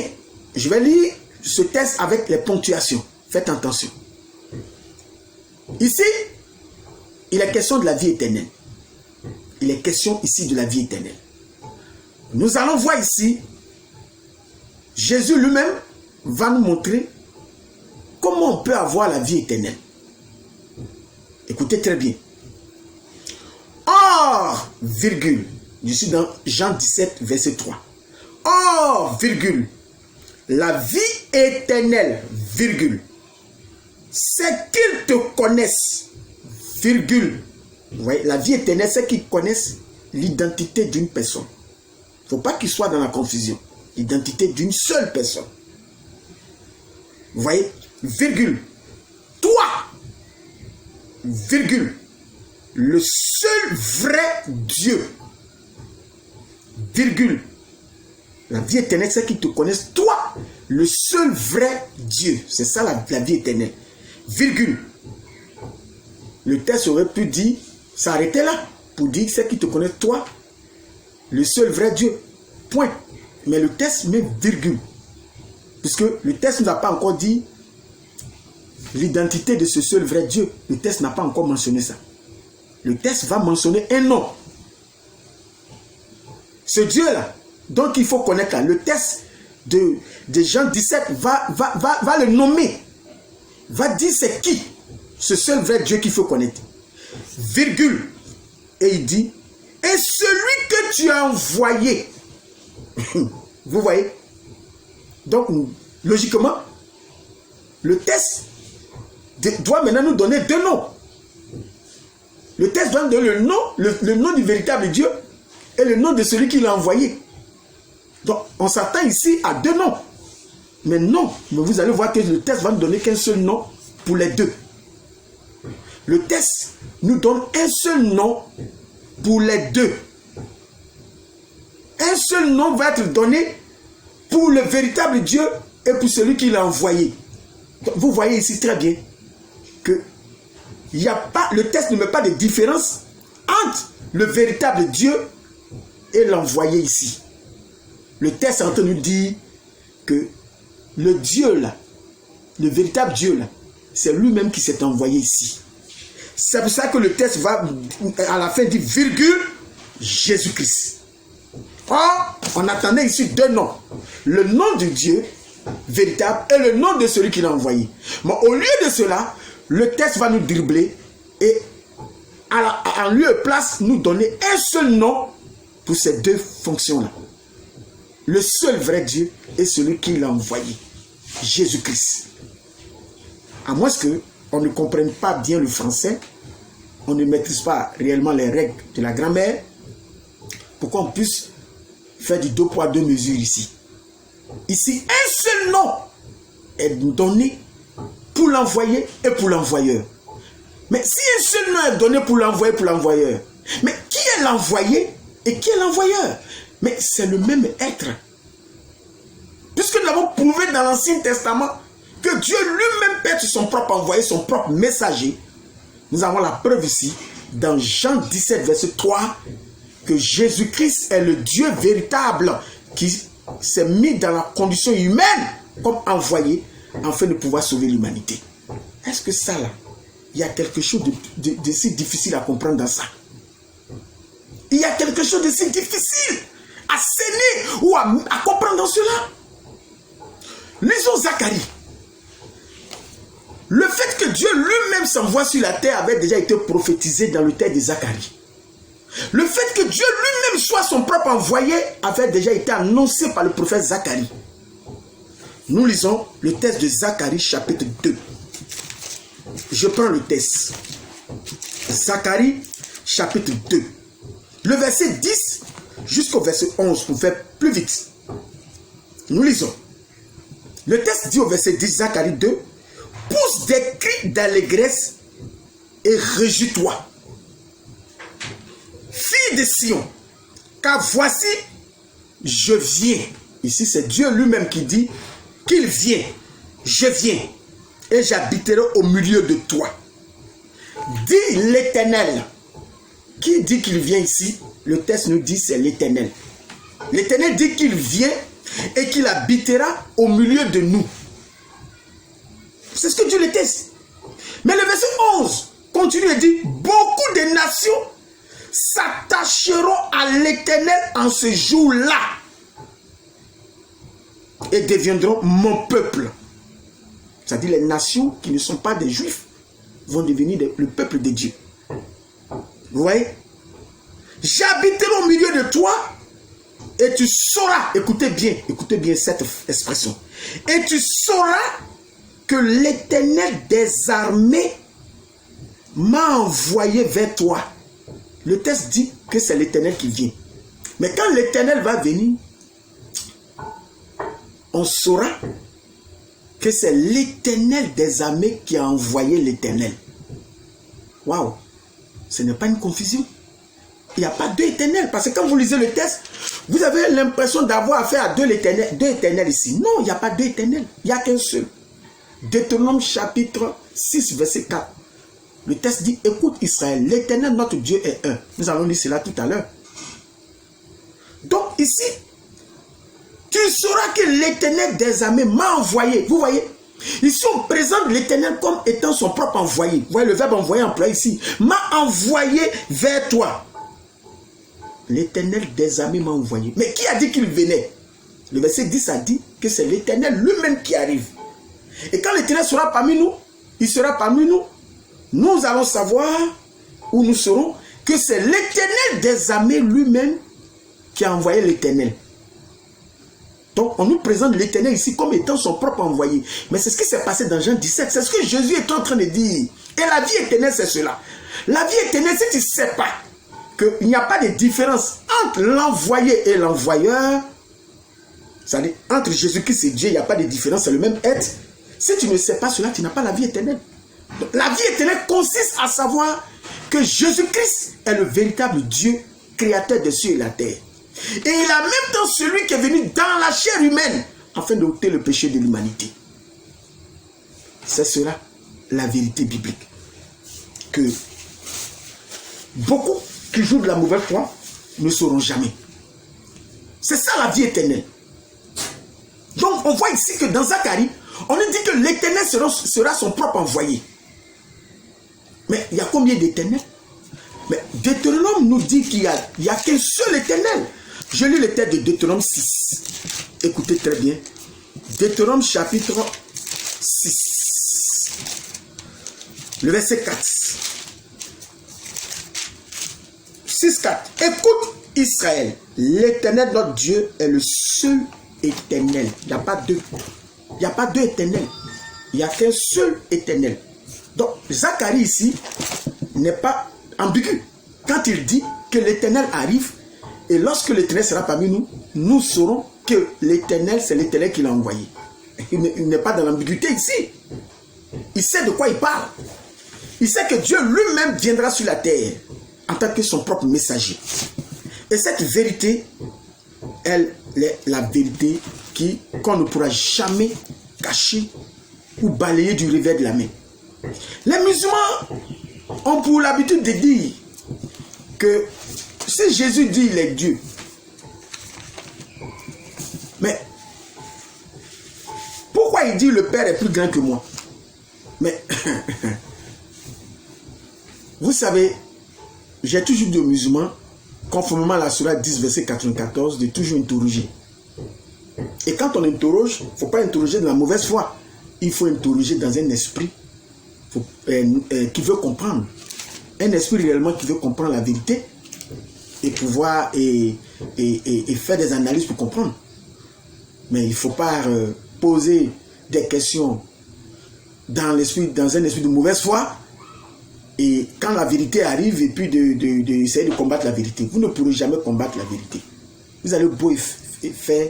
je vais lire ce texte avec les ponctuations. Faites attention. Ici, il est question de la vie éternelle. Il est question ici de la vie éternelle. Nous allons voir ici, Jésus lui-même va nous montrer comment on peut avoir la vie éternelle. Écoutez très bien. Or, virgule, je suis dans Jean 17, verset 3. Or, virgule, la vie éternelle, virgule, c'est qu'ils te connaissent, virgule. Vous voyez, la vie éternelle, c'est qu'ils connaissent l'identité d'une personne. Il ne faut pas qu'il soit dans la confusion. L'identité d'une seule personne. Vous voyez? Virgule. Toi, virgule, le seul vrai Dieu, virgule, la vie éternelle, c'est qu'ils te connaissent, toi, le seul vrai Dieu. C'est ça la vie éternelle. Virgule. Le texte aurait pu dire, s'arrêter là, pour dire c'est qu'ils te connaissent, toi, le seul vrai Dieu. Point. Mais le texte met virgule. Puisque le texte ne nous a pas encore dit l'identité de ce seul vrai Dieu. Le texte n'a pas encore mentionné ça. Le texte va mentionner un nom. Ce Dieu-là, donc il faut connaître là. Le texte de Jean 17 va le nommer. Va dire c'est qui ce seul vrai Dieu qu'il faut connaître. Virgule. Et il dit, et celui que tu as envoyé. Vous voyez? Donc, logiquement, le texte doit maintenant nous donner deux noms. Le texte doit nous donner le nom du véritable Dieu et le nom de celui qui l'a envoyé. Donc, on s'attend ici à deux noms. Mais non, mais vous allez voir que le texte va nous donner qu'un seul nom pour les deux. Le texte nous donne un seul nom pour les deux. Un seul nom va être donné pour le véritable Dieu et pour celui qui l'a envoyé. Donc, vous voyez ici très bien que le texte ne met pas de différence entre le véritable Dieu et l'envoyé ici. Le texte est en train de nous dire que le Dieu là, le véritable Dieu là, c'est lui-même qui s'est envoyé ici. C'est pour ça que le texte va à la fin dire virgule Jésus-Christ. Or, on attendait ici deux noms. Le nom du Dieu véritable et le nom de celui qui l'a envoyé. Mais au lieu de cela, le texte va nous dribbler et en lieu et place nous donner un seul nom pour ces deux fonctions-là. Le seul vrai Dieu est celui qui l'a envoyé. Jésus-Christ. À moins qu'on ne comprenne pas bien le français, on ne maîtrise pas réellement les règles de la grammaire, pour qu'on puisse faire du 2 poids 2 mesures ici. Ici, un seul nom est donné pour l'envoyé et pour l'envoyeur. Mais si un seul nom est donné pour l'envoyé et pour l'envoyeur, mais qui est l'envoyé et qui est l'envoyeur? Mais c'est le même être. Puisque nous avons prouvé dans l'Ancien Testament que Dieu lui-même peut être son propre envoyé, son propre messager. Nous avons la preuve ici, dans Jean 17, verset 3, que Jésus-Christ est le Dieu véritable qui s'est mis dans la condition humaine comme envoyé afin de pouvoir sauver l'humanité. Est-ce que ça là, il y a quelque chose de si difficile à comprendre dans ça? Il y a quelque chose de si difficile à cerner ou à comprendre dans cela. Lisons Zacharie. Le fait que Dieu lui-même s'envoie sur la terre avait déjà été prophétisé dans le texte de Zacharie. Le fait que Dieu lui-même soit son propre envoyé avait déjà été annoncé par le prophète Zacharie. Nous lisons le texte de Zacharie chapitre 2. Je prends le texte. Zacharie chapitre 2. Le verset 10 jusqu'au verset 11 pour faire plus vite. Nous lisons. Le texte dit au verset 10, Zacharie 2, pousse des cris d'allégresse et réjouis-toi. Fille de Sion, car voici, je viens. Ici, c'est Dieu lui-même qui dit qu'il vient. Je viens et j'habiterai au milieu de toi. Dit l'Éternel. Qui dit qu'il vient ici? Le texte nous dit c'est l'Éternel. L'Éternel dit qu'il vient et qu'il habitera au milieu de nous. C'est ce que Dieu le teste. Mais le verset 11 continue et dit, beaucoup de nations s'attacheront à l'Éternel en ce jour-là et deviendront mon peuple. C'est-à-dire les nations qui ne sont pas des Juifs vont devenir le peuple de Dieu. Vous voyez? J'habiterai au milieu de toi et tu sauras, écoutez bien cette expression, et tu sauras que l'Éternel des armées m'a envoyé vers toi. Le texte dit que c'est l'Éternel qui vient. Mais quand l'Éternel va venir, on saura que c'est l'Éternel des armées qui a envoyé l'Éternel. Waouh! Ce n'est pas une confusion. Il n'y a pas deux éternels. Parce que quand vous lisez le texte, vous avez l'impression d'avoir affaire à deux éternels ici. Non, il n'y a pas deux éternels. Il n'y a qu'un seul. Deutéronome chapitre 6, verset 4. Le texte dit, écoute Israël, l'Éternel notre Dieu est un. Nous allons lire cela tout à l'heure. Donc ici, tu sauras que l'Éternel des armées m'a envoyé. Vous voyez? Ici, on présente l'Éternel comme étant son propre envoyé. Vous voyez le verbe envoyer employé ici. M'a envoyé vers toi. L'Éternel des armées m'a envoyé. Mais qui a dit qu'il venait? Le verset 10 a dit que c'est l'Éternel lui-même qui arrive. Et quand l'Éternel sera parmi nous, il sera parmi nous. Nous allons savoir où nous serons que c'est l'Éternel des armées lui-même qui a envoyé l'Éternel. Donc, on nous présente l'Éternel ici comme étant son propre envoyé. Mais c'est ce qui s'est passé dans Jean 17. C'est ce que Jésus est en train de dire. Et la vie éternelle, c'est cela. La vie éternelle, si tu ne sais pas qu'il n'y a pas de différence entre l'envoyé et l'envoyeur, c'est-à-dire entre Jésus-Christ et Dieu, il n'y a pas de différence, c'est le même être. Si tu ne sais pas cela, tu n'as pas la vie éternelle. Donc, la vie éternelle consiste à savoir que Jésus-Christ est le véritable Dieu, créateur des cieux et de la terre. Et il est en même temps celui qui est venu dans la chair humaine afin d'ôter le péché de l'humanité. C'est cela la vérité biblique. Que beaucoup qui jouent de la mauvaise foi ne sauront jamais. C'est ça la vie éternelle. Donc on voit ici que dans Zacharie, on nous dit que l'Éternel sera son propre envoyé. Mais il y a combien d'éternels? Mais Deutéronome nous dit qu'il n'y a qu'un seul éternel. Je lis le texte de Deutéronome 6. Écoutez très bien. Deutéronome chapitre 6. Le verset 4. 6, 4. Écoute Israël, l'Éternel notre Dieu est le seul éternel. Il n'y a pas deux. Il n'y a pas deux éternels. Il n'y a qu'un seul éternel. Donc, Zacharie ici n'est pas ambigu. Quand il dit que l'Éternel arrive, et lorsque l'Éternel sera parmi nous, nous saurons que l'Éternel, c'est l'Éternel qui l'a envoyé. Il n'est pas dans l'ambiguïté ici. Il sait de quoi il parle. Il sait que Dieu lui-même viendra sur la terre en tant que son propre messager. Et cette vérité, elle est la vérité qu'on ne pourra jamais cacher ou balayer du revers de la main. Les musulmans ont pour l'habitude de dire que si Jésus dit il est Dieu, mais pourquoi il dit le Père est plus grand que moi? Mais vous savez, j'ai toujours dit aux musulmans, conformément à la Sourate 10, verset 94, de toujours interroger. Et quand on interroge, il ne faut pas interroger de la mauvaise foi. Il faut interroger dans un esprit qui veut comprendre. Un esprit réellement qui veut comprendre la vérité et pouvoir et faire des analyses pour comprendre. Mais il ne faut pas poser des questions dans un esprit de mauvaise foi et quand la vérité arrive et puis d'essayer de combattre la vérité. Vous ne pourrez jamais combattre la vérité. Vous allez beau faire,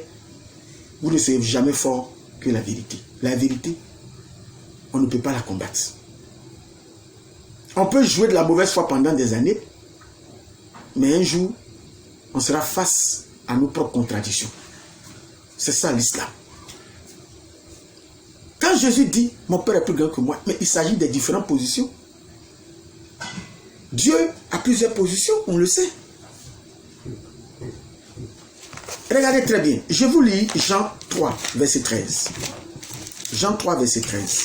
vous ne serez jamais fort que la vérité. La vérité, on ne peut pas la combattre. On peut jouer de la mauvaise foi pendant des années, mais un jour, on sera face à nos propres contradictions. C'est ça l'islam. Quand Jésus dit, mon Père est plus grand que moi, mais il s'agit des différentes positions. Dieu a plusieurs positions, on le sait. Regardez très bien, je vous lis Jean 3, verset 13. Jean 3, verset 13.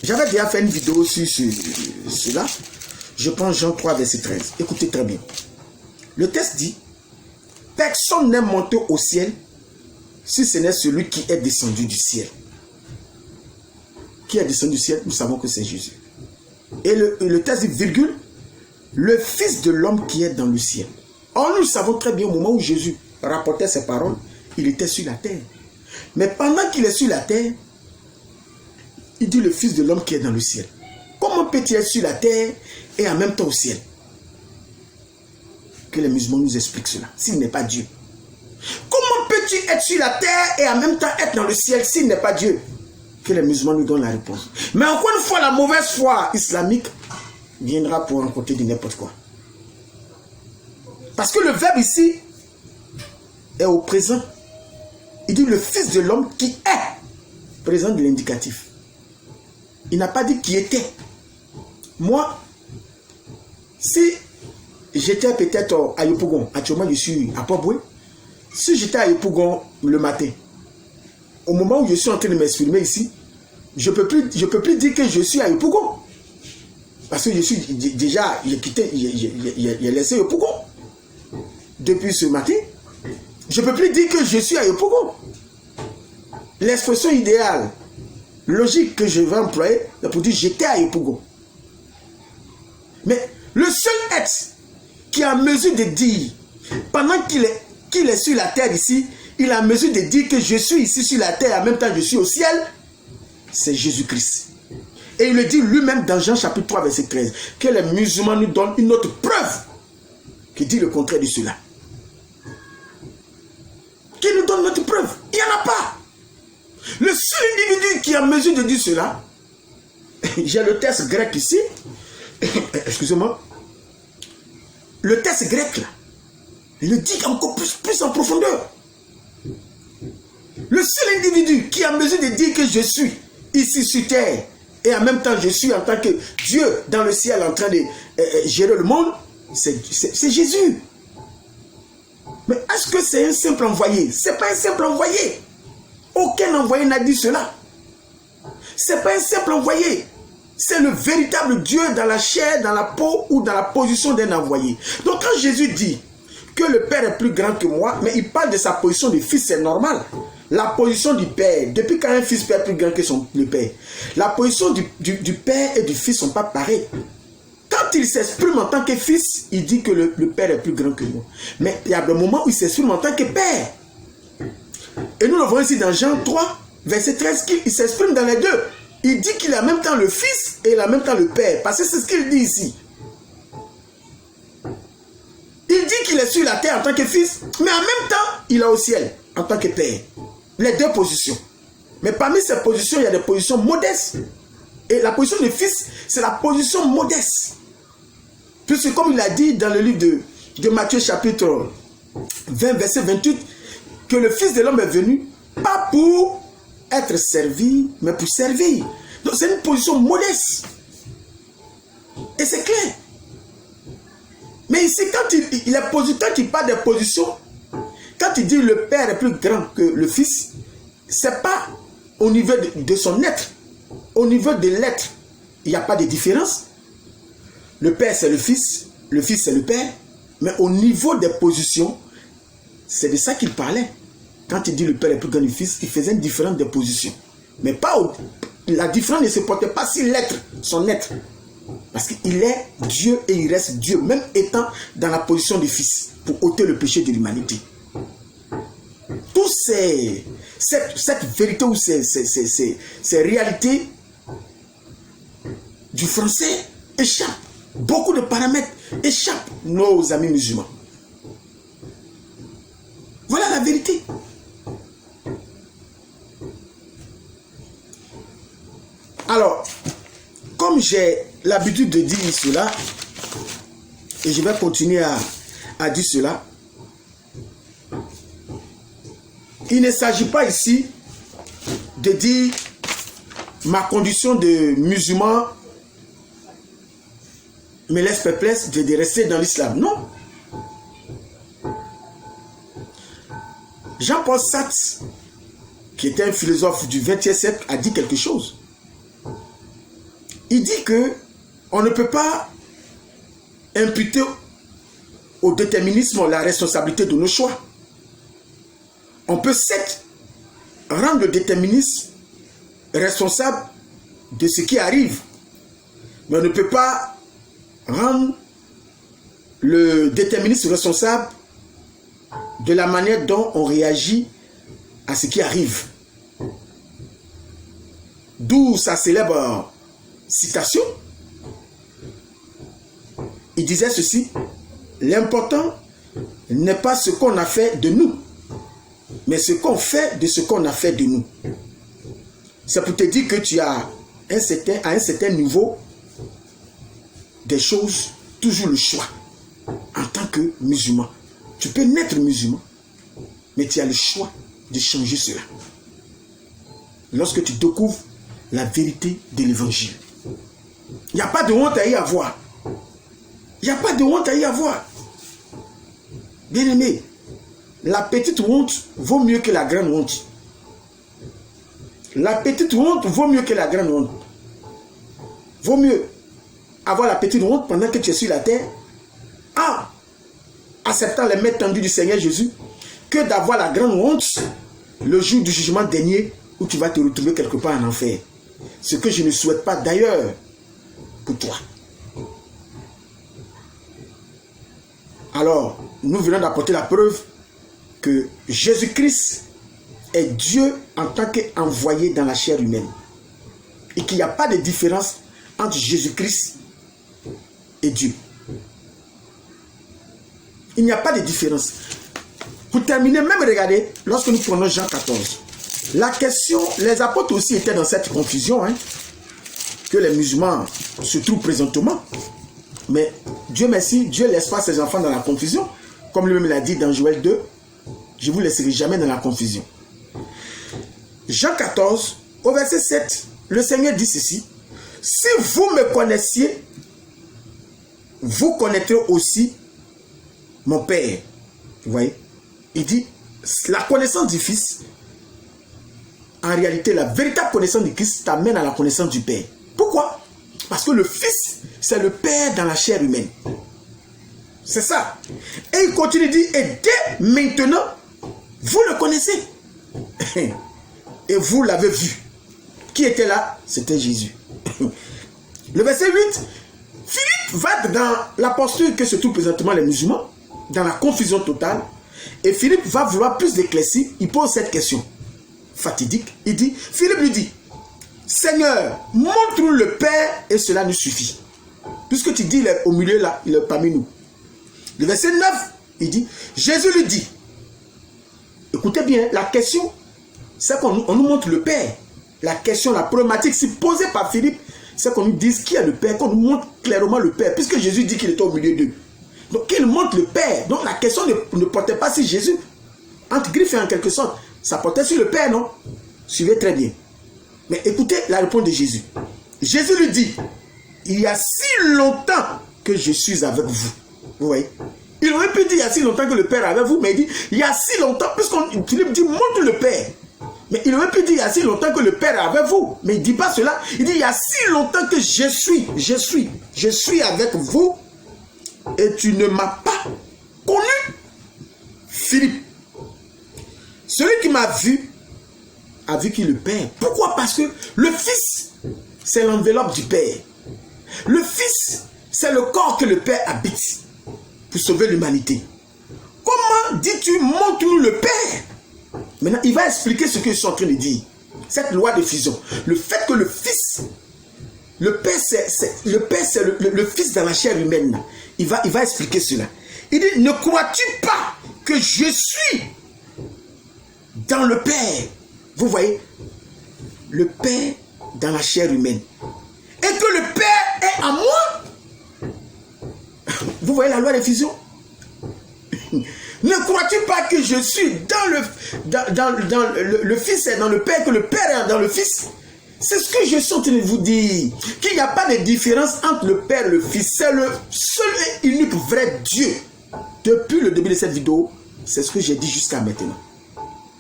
J'avais déjà fait une vidéo sur cela. Je prends Jean 3, verset 13. Écoutez très bien. Le texte dit, personne n'est monté au ciel si ce n'est celui qui est descendu du ciel. Qui est descendu du ciel? Nous savons que c'est Jésus. Et le texte dit, virgule, le Fils de l'homme qui est dans le ciel. Or, nous savons très bien au moment où Jésus rapportait ses paroles, il était sur la terre. Mais pendant qu'il est sur la terre, il dit le Fils de l'homme qui est dans le ciel. Comment peut-il être sur la terre et en même temps au ciel? Que les musulmans nous expliquent cela, s'il n'est pas Dieu. Comment peux-tu être sur la terre et en même temps être dans le ciel s'il n'est pas Dieu? Que les musulmans nous donnent la réponse. Mais encore une fois, la mauvaise foi islamique viendra pour raconter de n'importe quoi. Parce que le verbe ici est au présent. Il dit le Fils de l'homme qui est. Présent de l'indicatif. Il n'a pas dit qui était. Moi, si j'étais peut-être à Yopougon, actuellement je suis à Port-Boué, si j'étais à Yopougon le matin, au moment où je suis en train de m'exprimer ici, je peux plus dire que je suis à Yopougon. Parce que je suis déjà, j'ai laissé Yopougon. Depuis ce matin, je ne peux plus dire que je suis à Yopougon. L'expression idéale, logique que je vais employer, c'est pour dire j'étais à Yopougon. Mais le seul être qui a mesure de dire, pendant qu'il est sur la terre ici, il a mesure de dire que je suis ici sur la terre, en même temps je suis au ciel, c'est Jésus-Christ. Et il le dit lui-même dans Jean chapitre 3, verset 13, que les musulmans nous donnent une autre preuve qui dit le contraire de cela. Qui nous donne notre preuve? Il n'y en a pas. Le seul individu qui a mesure de dire cela, j'ai le texte grec ici, excusez-moi, le texte grec là, il le dit encore plus en profondeur. Le seul individu qui a mesure de dire que je suis ici sur terre et en même temps je suis en tant que Dieu dans le ciel en train de gérer le monde, c'est Jésus. Mais est-ce que c'est un simple envoyé? Ce n'est pas un simple envoyé. Aucun envoyé n'a dit cela. Ce n'est pas un simple envoyé. C'est le véritable Dieu dans la chair, dans la peau ou dans la position d'un envoyé. Donc quand Jésus dit que le Père est plus grand que moi, mais il parle de sa position de fils, c'est normal. La position du Père, depuis quand un fils peut être plus grand que le Père? La position du Père et du Fils ne sont pas pareilles. Quand il s'exprime en tant que fils, il dit que le Père est plus grand que moi. Mais il y a des moments où il s'exprime en tant que Père. Et nous le voyons ici dans Jean 3, verset 13, qu'il s'exprime dans les deux. Il dit qu'il est en même temps le Fils et en même temps le Père. Parce que c'est ce qu'il dit ici. Il dit qu'il est sur la terre en tant que Fils, mais en même temps, il est au ciel en tant que Père. Les deux positions. Mais parmi ces positions, il y a des positions modestes. Et la position de Fils, c'est la position modeste. Puisque comme il a dit dans le livre de Matthieu chapitre 20, verset 28, que le Fils de l'homme est venu, pas pour être servi, mais pour servir. Donc c'est une position modeste. Et c'est clair. Mais ici, quand il parle des positions, quand il dit le Père est plus grand que le Fils, c'est pas au niveau de son être. Au niveau de l'être, il n'y a pas de différence. Le Père, c'est le Fils c'est le Père. Mais au niveau des positions, c'est de ça qu'il parlait. Quand il dit le Père est plus grand que le Fils, il faisait une différence de position. Mais pas la différence ne se portait pas sur l'être, son être. Parce qu'il est Dieu et il reste Dieu, même étant dans la position de Fils, pour ôter le péché de l'humanité. Tout cette vérité ou ces réalités du français échappent. Beaucoup de paramètres échappent nos amis musulmans. Voilà la vérité. Alors, comme j'ai l'habitude de dire cela, et je vais continuer à dire cela, il ne s'agit pas ici de dire ma condition de musulman me laisse perplexe de rester dans l'islam. Non. Jean-Paul Sartre, qui était un philosophe du XXe siècle, a dit quelque chose. Il dit que on ne peut pas imputer au déterminisme la responsabilité de nos choix. On peut certes rendre le déterminisme responsable de ce qui arrive, mais on ne peut pas rendre le déterminisme responsable de la manière dont on réagit à ce qui arrive. D'où sa célèbre citation. Il disait ceci: l'important, n'est pas ce qu'on a fait de nous, mais ce qu'on fait de ce qu'on a fait de nous. C'est pour te dire que tu as à un certain niveau des choses, toujours le choix en tant que musulman. Tu peux naître musulman, mais tu as le choix de changer cela. Lorsque tu découvres la vérité de l'évangile, il n'y a pas de honte à y avoir. Il n'y a pas de honte à y avoir. Bien aimé, la petite honte vaut mieux que la grande honte. La petite honte vaut mieux que la grande honte. Vaut mieux avoir la petite honte pendant que tu es sur la terre, acceptant les mains tendues du Seigneur Jésus, que d'avoir la grande honte le jour du jugement dernier où tu vas te retrouver quelque part en enfer. Ce que je ne souhaite pas d'ailleurs pour toi. Alors, nous venons d'apporter la preuve que Jésus-Christ est Dieu en tant qu'envoyé dans la chair humaine. Et qu'il n'y a pas de différence entre Jésus-Christ et Dieu. Il n'y a pas de différence. Pour terminer, même regardez, lorsque nous prenons Jean 14, la question, les apôtres aussi étaient dans cette confusion, que les musulmans se trouvent présentement. Mais Dieu merci, Dieu ne laisse pas ses enfants dans la confusion. Comme lui-même l'a dit dans Joël 2, je ne vous laisserai jamais dans la confusion. Jean 14, au verset 7, le Seigneur dit ceci: si vous me connaissiez, vous connaîtrez aussi mon Père. Vous voyez? Il dit, la connaissance du Fils, en réalité, la véritable connaissance du Christ t'amène à la connaissance du Père. Pourquoi? Parce que le Fils, c'est le Père dans la chair humaine. C'est ça. Et il continue de dire, et dès maintenant, vous le connaissez. Et vous l'avez vu. Qui était là? C'était Jésus. Le verset 8, Philippe va dans la posture que se trouvent présentement les musulmans, dans la confusion totale. Et Philippe va vouloir plus d'éclaircie. Il pose cette question fatidique. Il dit, Philippe lui dit, Seigneur, montre-nous le Père et cela nous suffit. Puisque tu dis, il est au milieu là, il est parmi nous. Le verset 9, il dit, Jésus lui dit, écoutez bien, la question, c'est qu'on nous montre le Père. La question, la problématique, si posée par Philippe, c'est qu'on nous dise qui est le Père, qu'on nous montre clairement le Père, puisque Jésus dit qu'il était au milieu d'eux. Donc, qu'il montre le Père. Donc, la question ne portait pas sur Jésus. Entre griffes et en quelque sorte, ça portait sur le Père, non? Suivez très bien. Mais écoutez la réponse de Jésus. Jésus lui dit, il y a si longtemps que je suis avec vous. Vous voyez? Il aurait pu dire, il y a si longtemps que le Père est avec vous, mais il dit, il y a si longtemps, puisqu'on Philippe dit, montre le Père. Mais il aurait pu dire, il y a si longtemps que le Père est avec vous. Mais il ne dit pas cela. Il dit, il y a si longtemps que je suis avec vous. Et tu ne m'as pas connu. Philippe, celui qui m'a vu, a vu qui le Père. Pourquoi? Parce que le Fils, c'est l'enveloppe du Père. Le Fils, c'est le corps que le Père habite pour sauver l'humanité. Comment dis-tu, montre-nous le Père? Maintenant, il va expliquer ce que je suis en train de dire. Cette loi de fusion. Le fait que le Fils, le Père, c'est le Fils dans la chair humaine. Il va expliquer cela. Il dit, ne crois-tu pas que je suis dans le Père? Vous voyez, le Père dans la chair humaine. Et que le Père est à moi. Vous voyez la loi de fusion? Ne crois-tu pas que je suis dans le Fils est dans le Père, que le Père est dans le Fils? C'est ce que je suis en train de vous dire. Qu'il n'y a pas de différence entre le Père et le Fils. C'est le seul et unique vrai Dieu. Depuis le début de cette vidéo, c'est ce que j'ai dit jusqu'à maintenant.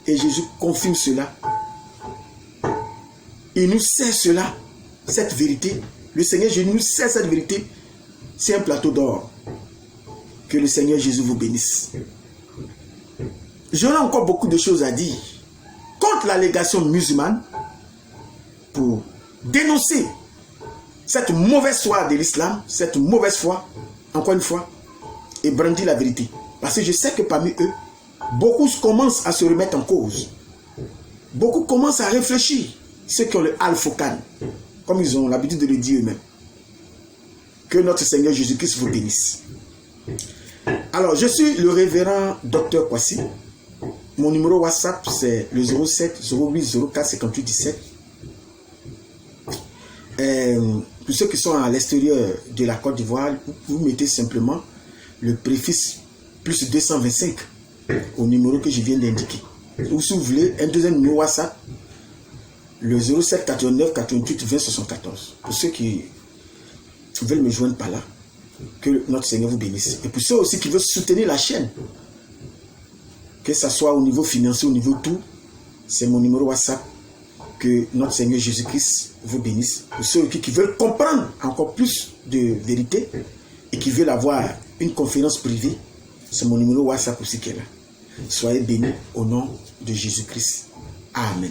Et Jésus confirme cela. Il nous sert cela, cette vérité. Le Seigneur Jésus nous sert cette vérité. C'est un plateau d'or. Que le Seigneur Jésus vous bénisse. J'aurai encore beaucoup de choses à dire contre l'allégation musulmane pour dénoncer cette mauvaise foi de l'islam, cette mauvaise foi, encore une fois, et brandir la vérité. Parce que je sais que parmi eux, beaucoup commencent à se remettre en cause. Beaucoup commencent à réfléchir, ceux qui ont le al-Fokan, comme ils ont l'habitude de le dire eux-mêmes. Que notre Seigneur Jésus-Christ vous bénisse. Alors, je suis le révérend Dr Kwasi. Mon numéro WhatsApp, c'est le 07 08 04 58 17. Pour ceux qui sont à l'extérieur de la Côte d'Ivoire, vous mettez simplement le préfixe plus 225 au numéro que je viens d'indiquer. Ou si vous voulez un deuxième numéro WhatsApp, le 07 89 88 20 74. Pour ceux qui veulent me joindre par là, que notre Seigneur vous bénisse. Et pour ceux aussi qui veulent soutenir la chaîne, que ce soit au niveau financier, au niveau tout, c'est mon numéro WhatsApp. Que notre Seigneur Jésus-Christ vous bénisse. Pour ceux qui veulent comprendre encore plus de vérité et qui veulent avoir une conférence privée, c'est mon numéro WhatsApp aussi qui est là. Soyez bénis au nom de Jésus-Christ. Amen.